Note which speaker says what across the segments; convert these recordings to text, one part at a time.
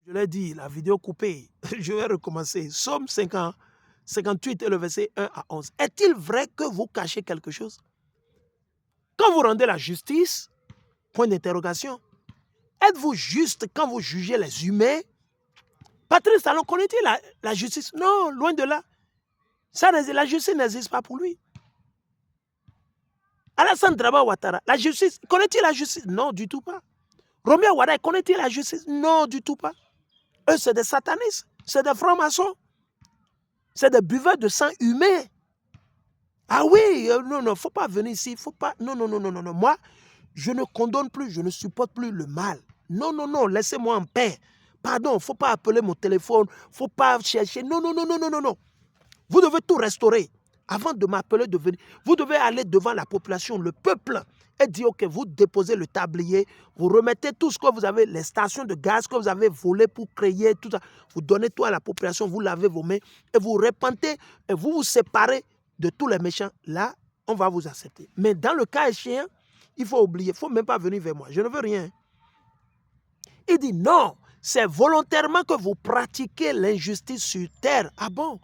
Speaker 1: Je l'ai dit, la vidéo coupée, je vais recommencer. Somme 50, 58 et le verset 1 à 11. Est-il vrai que vous cachez quelque chose? Quand vous rendez la justice, point d'interrogation, êtes-vous juste quand vous jugez les humains? Patrice Talon connaît-il la justice? Non, loin de là. La justice n'existe pas pour lui. Alassane Dramane Ouattara, la justice, connaît-il la justice? Non, du tout pas. Romain Wada, connaît-il la justice? Non, du tout pas. Eux, c'est des satanistes, c'est des francs-maçons, c'est des buveurs de sang humain. Ah oui, non, non, faut pas venir ici, faut pas. Non, non, non, non, non, non. Moi, je ne condamne plus, je ne supporte plus le mal. Non, non, non, laissez-moi en paix. Pardon, faut pas appeler mon téléphone, faut pas chercher. Non, non, non, non, non, non, non. Vous devez tout restaurer. Avant de m'appeler, de venir, vous devez aller devant la population, le peuple, et dire, ok, vous déposez le tablier, vous remettez tout ce que vous avez, les stations de gaz que vous avez volées pour créer, tout ça. Vous donnez tout à la population, vous lavez vos mains, et vous repentez, et vous vous séparez de tous les méchants. Là, on va vous accepter. Mais dans le cas échéant, il faut oublier, il ne faut même pas venir vers moi. Je ne veux rien. Il dit, non, c'est volontairement que vous pratiquez l'injustice sur terre. Ah bon?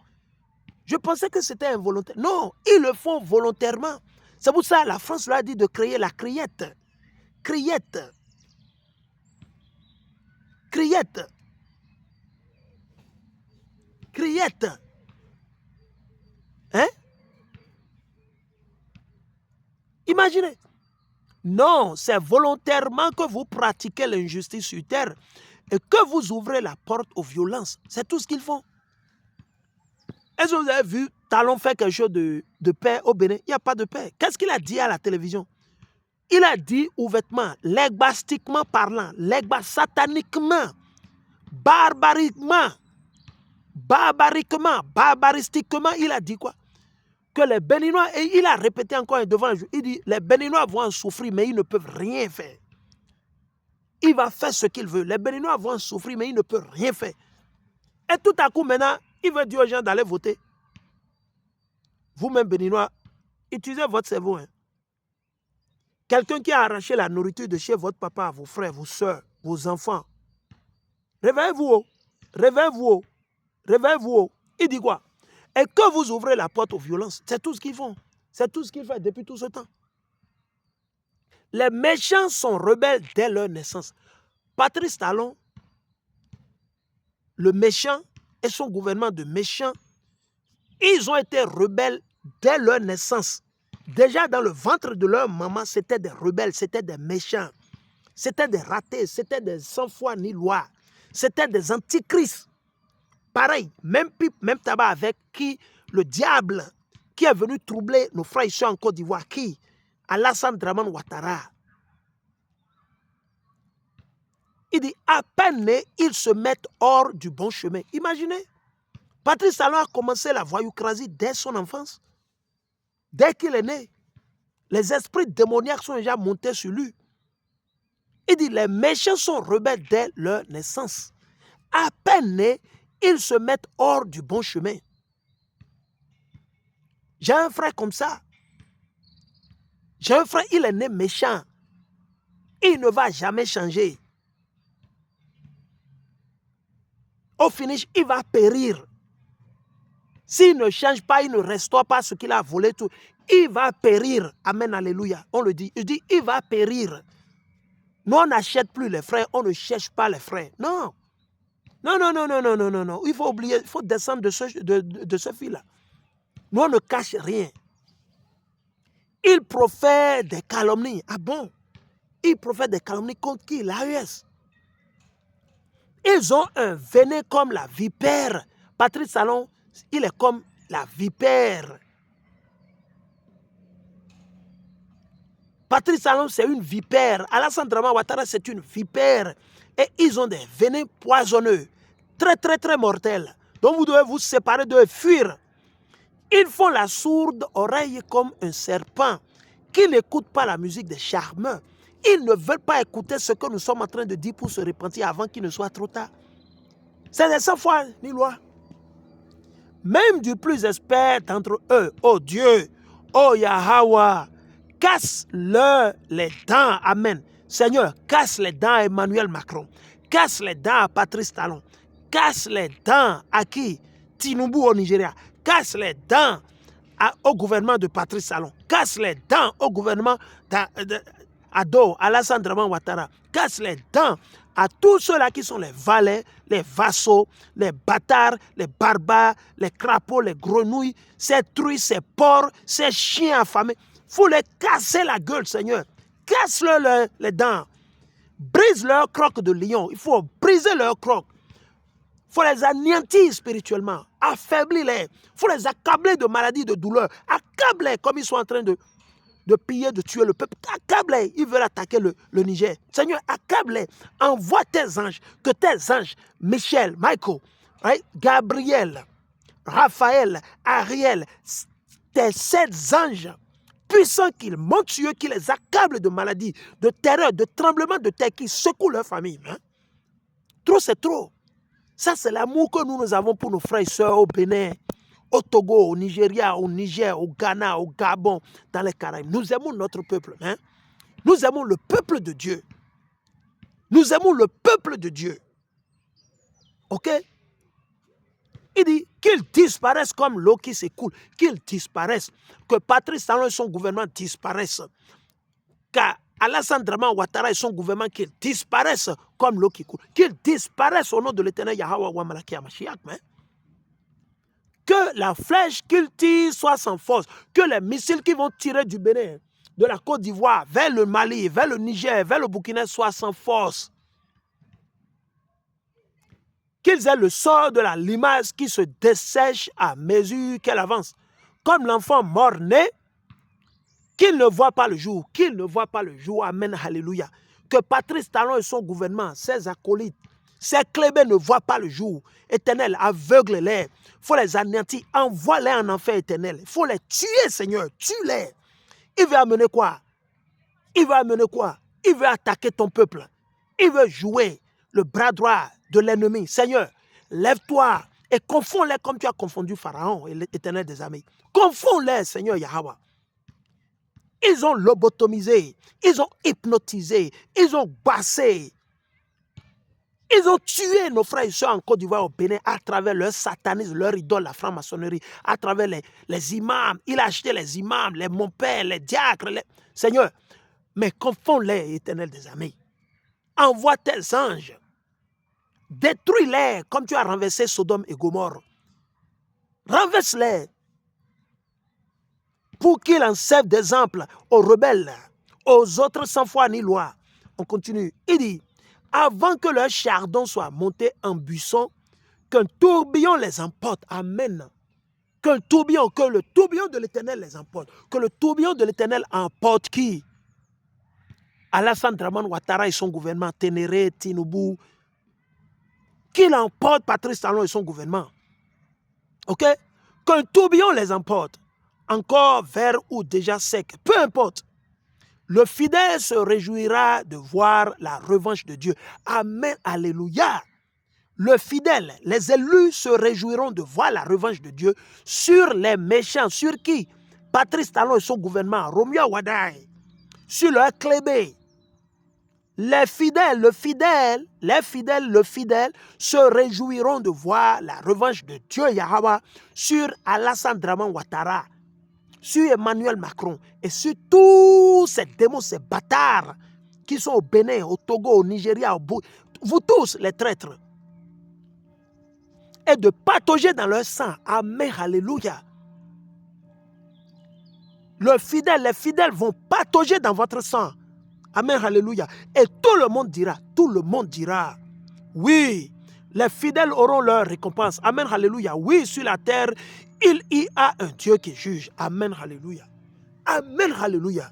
Speaker 1: Je pensais que c'était involontaire. Non, ils le font volontairement. C'est pour ça que la France leur a dit de créer la criette. Criette. Criette. Criette. Hein? Imaginez. Non, c'est volontairement que vous pratiquez l'injustice sur terre et que vous ouvrez la porte aux violences. C'est tout ce qu'ils font. Est-ce que vous avez vu Talon faire quelque chose de paix au Bénin? Il n'y a pas de paix. Qu'est-ce qu'il a dit à la télévision? Il a dit ouvertement, legbastiquement parlant, sataniquement, barbariquement, barbaristiquement, il a dit quoi? Que les Béninois, et il a répété encore devant, il dit, les Béninois vont en souffrir, mais ils ne peuvent rien faire. Il va faire ce qu'il veut. Les Béninois vont en souffrir, mais ils ne peuvent rien faire. Et tout à coup, maintenant, il veut dire aux gens d'aller voter. Vous-même, Béninois, utilisez votre cerveau. Hein. Quelqu'un qui a arraché la nourriture de chez votre papa, vos frères, vos soeurs, vos enfants. Réveillez-vous. Réveillez-vous. Réveillez-vous. Il dit quoi? Et que vous ouvrez la porte aux violences. C'est tout ce qu'ils font. C'est tout ce qu'ils font depuis tout ce temps. Les méchants sont rebelles dès leur naissance. Patrice Talon, le méchant et son gouvernement de méchants, ils ont été rebelles dès leur naissance. Déjà dans le ventre de leur maman, c'était des rebelles, c'était des méchants. C'était des ratés, c'était des sans foi ni loi. C'était des antichrists. Pareil, même pipe, même tabac avec qui le diable qui est venu troubler nos frères ici en Côte d'Ivoire, qui? Alassane Dramane Ouattara. Il dit, à peine nés, ils se mettent hors du bon chemin. Imaginez, Patrice Talon a commencé la voyoucrasie dès son enfance. Dès qu'il est né, les esprits démoniaques sont déjà montés sur lui. Il dit, les méchants sont rebelles dès leur naissance. À peine nés, ils se mettent hors du bon chemin. J'ai un frère comme ça. J'ai un frère, il est né méchant. Il ne va jamais changer. Au finish, il va périr. S'il ne change pas, il ne restaure pas ce qu'il a volé, tout, il va périr. Amen, alléluia. On le dit. Il dit, il va périr. Nous, on n'achète plus les frères, on ne cherche pas les frères. Non. Non, non, non, non, non, non, non, non. Il faut oublier, il faut descendre de ce fil-là. Nous, on ne cache rien. Il profère des calomnies. Ah bon? Il profère des calomnies contre qui? L'AES. Ils ont un venin comme la vipère. Patrice Talon, il est comme la vipère. Patrice Talon, c'est une vipère. Alassane Dramane Ouattara, c'est une vipère. Et ils ont des venins poisonneux. Très, très, très mortels. Donc vous devez vous séparer de fuir. Ils font la sourde oreille comme un serpent qui n'écoute pas la musique des charmeurs. Ils ne veulent pas écouter ce que nous sommes en train de dire pour se repentir avant qu'il ne soit trop tard. C'est des sans foi ni loi. Même du plus expert d'entre eux, oh Dieu, oh Yahweh, casse-leur les dents. Amen. Seigneur, casse les dents à Emmanuel Macron. Casse les dents à Patrice Talon. Casse les dents à qui? Tinubu au Nigeria. Casse les dents au gouvernement de Patrice Talon. Casse les dents au gouvernement d'Ado, Alassane Draman Ouattara. Casse les dents à tous ceux-là qui sont les valets, les vassaux, les bâtards, les barbares, les crapauds, les grenouilles, ces truies, ces porcs, ces chiens affamés. Il faut les casser la gueule, Seigneur. Casse-leur les dents. Brise leur croque de lion. Il faut briser leur croque. Il faut les anéantir spirituellement. Affaiblir-les. Il faut les accabler de maladies, de douleurs. Accable-les comme ils sont en train de piller, de tuer le peuple. Accable-les. Ils veulent attaquer le Niger. Seigneur, accable-les. Envoie tes anges. Que tes anges, Michel, Michael, Gabriel, Raphaël, Ariel, tes 7 anges puissants qu'ils montent sur eux, qui les accablent de maladies, de terreur, de tremblements de terre, qui secouent leur famille. Hein? Trop, c'est trop. Ça, c'est l'amour que nous avons pour nos frères et sœurs au Bénin, au Togo, au Nigeria, au Niger, au Ghana, au Gabon, dans les Caraïbes. Nous aimons notre peuple. Hein? Nous aimons le peuple de Dieu. Nous aimons le peuple de Dieu. OK? Il dit qu'ils disparaissent comme l'eau qui s'écoule, qu'ils disparaissent, que Patrice Talon et son gouvernement disparaissent, qu'Alassane Draman Ouattara et son gouvernement qu'ils disparaissent comme l'eau qui coule, qu'ils disparaissent au nom de l'Éternel Yahweh wa Malaki Hamashiach. Que la flèche qu'ils tirent soit sans force, que les missiles qui vont tirer du Bénin, de la Côte d'Ivoire, vers le Mali, vers le Niger, vers le Burkina soient sans force. Qu'ils aient le sort de la limace qui se dessèche à mesure qu'elle avance. Comme l'enfant mort-né, qu'il ne voit pas le jour, qu'il ne voit pas le jour. Amen, alléluia. Que Patrice Talon et son gouvernement, ses acolytes, ses clébés ne voient pas le jour. Éternel, aveugle-les. Il faut les anéantir, envoie-les en enfer éternel. Il faut les tuer, Seigneur, tue-les. Il veut amener quoi? Il veut amener quoi? Il veut attaquer ton peuple. Il veut jouer le bras droit de l'ennemi. Seigneur, lève-toi et confonds-les comme tu as confondu Pharaon et l'Éternel des armées. Confonds-les, Seigneur Yahweh. Ils ont lobotomisé, ils ont hypnotisé, ils ont bassé. Ils ont tué nos frères et soeurs en Côte d'Ivoire, au Bénin, à travers leur satanisme, leur idole, la franc-maçonnerie, à travers les imams. Il a acheté les imams, les mon-père, les diacres. Seigneur, mais confonds-les, Éternel des armées. Envoie tes anges. Détruis-les comme tu as renversé Sodome et Gomorrhe. Renverse-les pour qu'ils en servent d'exemple aux rebelles, aux autres sans foi ni loi. On continue. Il dit, avant que leur chardon soit monté en buisson, qu'un tourbillon les emporte. Amen. Que le tourbillon de l'Éternel les emporte. Que le tourbillon de l'Éternel emporte qui? Alassane Draman Ouattara et son gouvernement, Ténéré, Tinubu, qu'il emporte Patrice Talon et son gouvernement. OK? Qu'un tourbillon les emporte, encore vert ou déjà sec, peu importe. Le fidèle se réjouira de voir la revanche de Dieu. Amen, alléluia. Le fidèle, les élus se réjouiront de voir la revanche de Dieu sur les méchants. Sur qui? Patrice Talon et son gouvernement, Romeo Wadaï, sur leur clébé. Les fidèles se réjouiront de voir la revanche de Dieu Yahweh sur Alassane Draman Ouattara, sur Emmanuel Macron et sur tous ces démons, ces bâtards qui sont au Bénin, au Togo, au Nigeria, vous tous les traîtres. Et de patauger dans leur sang. Amen, alléluia. Les fidèles vont patauger dans votre sang. Amen, alléluia. Et tout le monde dira, oui, les fidèles auront leur récompense. Amen, alléluia. Oui, sur la terre, il y a un Dieu qui juge. Amen, alléluia. Amen, alléluia.